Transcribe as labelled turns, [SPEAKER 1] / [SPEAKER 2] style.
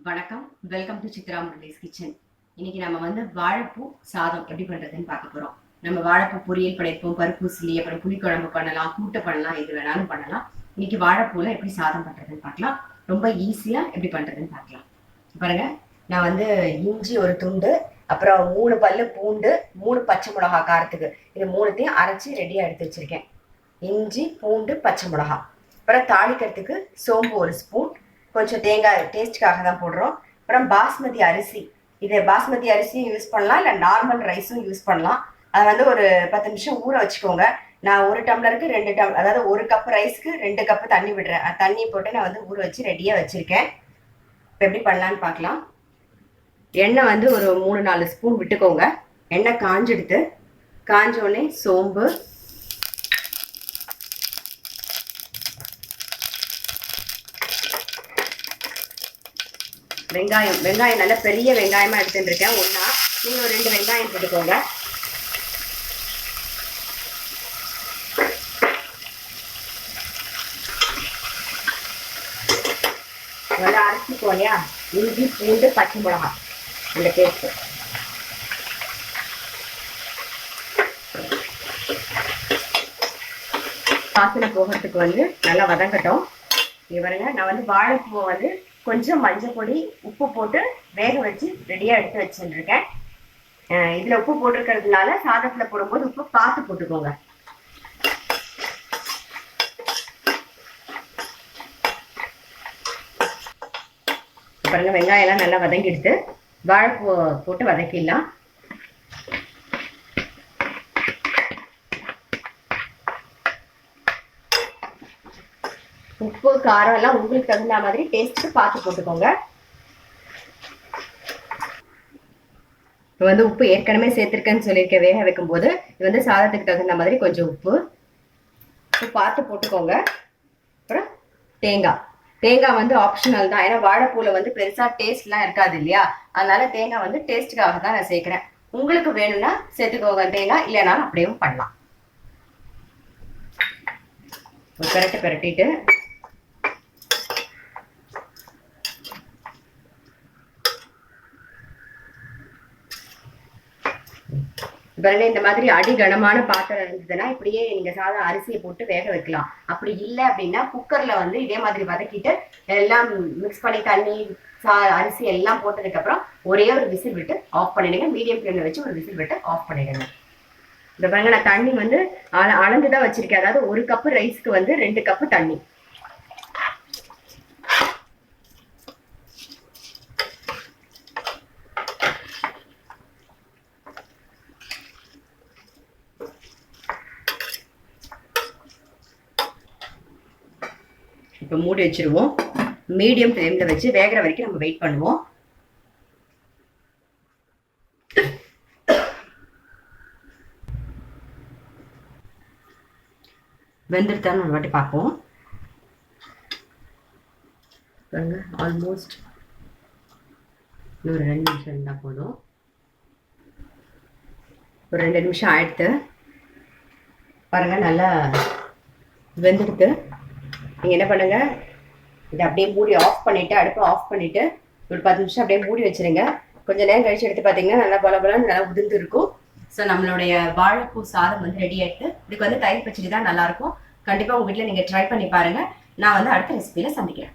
[SPEAKER 1] வணக்கம், welcome to Chitra Murali's kitchen. இன்னைக்கு நம்ம வந்து வாழைப்பூ சாதம் எப்படி பண்றதுன்னு பார்க்க போறோம். நம்ம வாழைப்பூ பொரியல் பண்ணிருப்போம், பருப்பு சிலி, அப்புறம் புளிக்குழம்பு பண்ணலாம், கூட்டு பண்ணலாம், எது வேணாலும் பண்ணலாம். இன்னைக்கு வாழைப்பூல எப்படி சாதம் பண்றதுன்னு பார்க்கலாம். ரொம்ப ஈஸியா எப்படி பண்றதுன்னு பார்க்கலாம். பாருங்க, நான் வந்து இஞ்சி ஒரு துண்டு, அப்புறம் 3 பல்லு பூண்டு, 3 பச்சை மிளகா காரத்துக்கு, இது 3த்தையும் அரைச்சி ரெடியா எடுத்து வச்சிருக்கேன். இஞ்சி, பூண்டு, பச்சை மிளகா. அப்புறம் தாளிக்கிறதுக்கு சோம்பு 1 ஸ்பூன், கொஞ்சம் தேங்காய் டேஸ்ட்டுக்காக தான் போடுறோம். அப்புறம் பாஸ்மதி அரிசி, இது பாஸ்மதி அரிசியும் யூஸ் பண்ணலாம், இல்லை நார்மல் ரைஸும் யூஸ் பண்ணலாம். அதை வந்து ஒரு 10 நிமிஷம் ஊற வச்சுக்கோங்க. நான் 1 டம்ளருக்கு 2 டம்ளர், அதாவது 1 கப் ரைஸ்க்கு 2 கப்பு தண்ணி விடுறேன். தண்ணி போட்டு நான் வந்து ஊற வச்சு ரெடியாக வச்சுருக்கேன். இப்போ எப்படி பண்ணலான்னு பார்க்கலாம். எண்ணெய் வந்து ஒரு 3-4 ஸ்பூன் விட்டுக்கோங்க. எண்ணெய் காஞ்செடுத்து, காஞ்சோடனே சோம்பு, வெங்காயம் நல்ல பெரிய வெங்காயமா எடுத்துட்டு இருக்கேன். ஒன்னா நீங்க ஒரு 2 வெங்காயம் போட்டுக்கோங்க. நல்லா அரைச்சிக்கோ இல்லையா. இஞ்சி, பூண்டு, பச்சை மிளகா, இந்த பேஸ்ட். வாசனை போகிறதுக்கு வந்து நல்லா வதங்கட்டும். இங்க பாருங்க, நான் வந்து வாழைப்பூவை வந்து கொஞ்சம் மஞ்சள் பொடி, உப்பு போட்டு வேக வச்சு ரெடியாக எடுத்து வச்சுருக்கேன். இதில் உப்பு போட்டிருக்கிறதுனால சாதத்தில் போடும்போது உப்பு பார்த்து போட்டுக்கோங்க. பாருங்க, வெங்காயம் எல்லாம் நல்லா வதங்கிடுத்து. வாழைப்பூ போட்டு வதக்கிடலாம். உப்பு காரம் எல்லாம் உங்களுக்கு தகுந்த மாதிரி டேஸ்ட்டு பார்த்து போட்டுக்கோங்க. இப்போ வந்து உப்பு ஏற்கனவே சேர்த்துருக்கேன்னு சொல்லியிருக்கேன் வேக வைக்கும் போது. இது வந்து சாதத்துக்கு தகுந்த மாதிரி கொஞ்சம் உப்பு பார்த்து போட்டுக்கோங்க. அப்புறம் தேங்காய் வந்து ஆப்ஷனல் தான். ஏன்னா வாழைப்பூல வந்து பெருசா டேஸ்ட்லாம் இருக்காது இல்லையா, அதனால தேங்காய் வந்து டேஸ்ட்டுக்காக தான் நான் சேர்க்கிறேன். உங்களுக்கு வேணும்னா சேர்த்துக்கோங்க தேங்காய், இல்லைனாலும் அப்படியும் பண்ணலாம். பிரட்டிட்டு இந்த மாதிரி அடி கனமான பாத்திரம் இருந்ததுன்னா இப்படியே நீங்க சாதம் அரிசியை போட்டு வேக வைக்கலாம். அப்படி இல்லை அப்படின்னா குக்கர்ல வந்து இதே மாதிரி வதக்கிட்டு எல்லாம் மிக்ஸ் பண்ணி தண்ணி அரிசி எல்லாம் போட்டதுக்கு அப்புறம் ஒரே ஒரு விசில் விட்டு ஆஃப் பண்ணிடுங்க. மீடியம் ஃப்ளேம்ல வச்சு ஒரு விசில் விட்டு ஆஃப் பண்ணிடுங்க. இந்த பாருங்க, நான் தண்ணி வந்து அளந்துதான் வச்சிருக்கேன். அதாவது 1 கப்பு ரைஸ்க்கு வந்து 2 கப்பு தண்ணி. இப்போ மூடி வச்சிருவோம். மீடியம் ஃப்ளேம்ல வச்சு வேகிற வரைக்கும் நம்ம வெயிட் பண்ணுவோம். வெந்துருத்தான்னு ஒரு வாட்டி பார்ப்போம். பாருங்க, ஆல்மோஸ்ட் இன்னொரு 2 நிமிஷம் இருந்தால் போதும். ஒரு 2 நிமிஷம் ஆயிடுத்து. பாருங்க, நல்லா வெந்துடுத்து. நீங்கள் என்ன பண்ணுங்க, இதை அப்படியே மூடி ஆஃப் பண்ணிட்டு, அடுப்பை ஆஃப் பண்ணிட்டு ஒரு 10 நிமிஷம் அப்படியே மூடி வச்சிருங்க. கொஞ்சம் நேரம் கழிச்சு எடுத்து பார்த்தீங்கன்னா நல்லா பலபலன்னு நல்லா உதிர்ந்து இருக்கும். ஸோ நம்மளுடைய வாழைப்பூ சாதம் வந்து ரெடி ஆயிட்டு. இதுக்கு வந்து தயிர் பச்சடி தான் நல்லா இருக்கும். கண்டிப்பாக உங்கள் வீட்டில் நீங்கள் ட்ரை பண்ணி பாருங்க. நான் வந்து அடுத்த ரெசிபியில் சந்திக்கிறேன்.